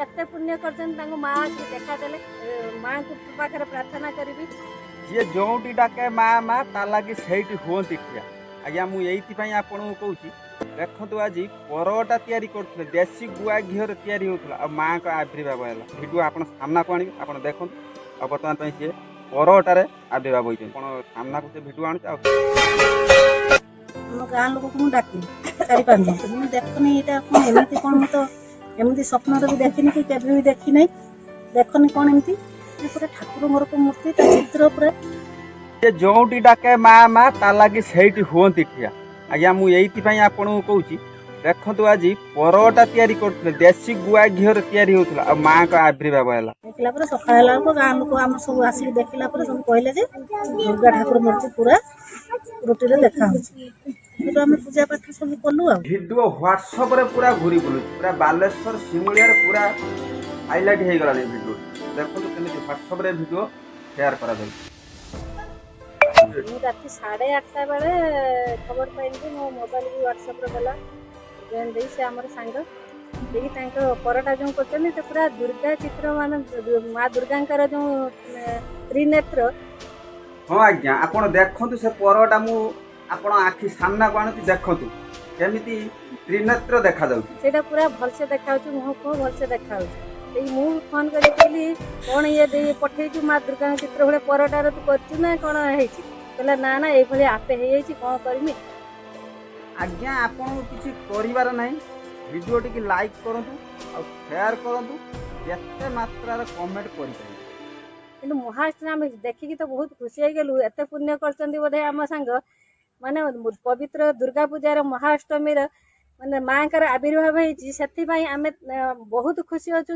एते पुण्य कर माँ की देखा देले माँ को पाखे प्रार्थना करी जी जोटी डाके माँ माँ ता लगी से हूँ ठिया आज्ञा मुझे आपको कौच देखु आज परटा तैयारी करते देशी गुआ घीर तैयारी होता आ माँ का आविर्भाव है भिडियो आप सामना को आनी आप देखो आ बर्तमान सी परटार आविर्भाव होती सामना को भिडियो आनु गाँ लोक को डाकिली 4-5 जन मुझे देखनी यहाँ एमती कौन तो एमती स्वप्न भी देखनी कि केवे भी देखी ना देखनी कौन एमती पूरा ठाकुर मोर को मूर्ति चित्र पूरा जोटी डाके माँ माँ ता लगी से हूँ ठिया आज्ञा मुझे आपको कौच देखु आज परटा तैयारी करते देशी गुआ घीर तैयारी होता आ माँ का आविर्भाव है देखला सकाल गाँ लोक आम सब आसिक देखला सब कहले दुर्गा ठाकुर मूर्ति पूरा रुटी देखा आम पूजा पाठ सब कलु भिडियो व्हाट्सएप रे पूरा घूरी बुलू पूरा बालेश्वर सिमुलिया पूरा हाइलाइट हो गला भिडियो देखो केମିତି व्हाट्सएप रे भिडियो शेयर करा जाय राति 8:30 बेले खबर पाइली मो मोबाइल भी व्हाट्सएप रे गला जेन दे से हमर संग देखि तांको परटा जो करछन त पूरा दुर्गा चित्र मान मां दुर्गांकर जो त्रिनेत्र हाँ आज्ञा आपण देखंतु से परटा मु आपण आखि सामना को आनुती देखंतु केमिति त्रिनेत्र देखा जाउती सेटा पूरा भल से देखा होची मुह को भल से देखा होची ए मु फोन करे कहली कोन ये दे पठे छु मां दुर्गा चित्र भले परटा रे तू करछु ना कोन हेछि कहला ना ना ए भले आपे हे जाइछि कोन करमी आज्ञा आपण किछि करिवार नाही वीडियो टी लाइक करंतु और शेयर करंतु जत्ते मात्रा रे कमेंट करि पाए किंतु महाराष्ट्र आम देखिकी तो बहुत खुशी हो गलु एत पुण्य कर बोधे आम सांग माने पवित्र दुर्गा पूजार महाअष्टमी माने माँ आविर्भाव होती से बहुत खुशी अच्छु।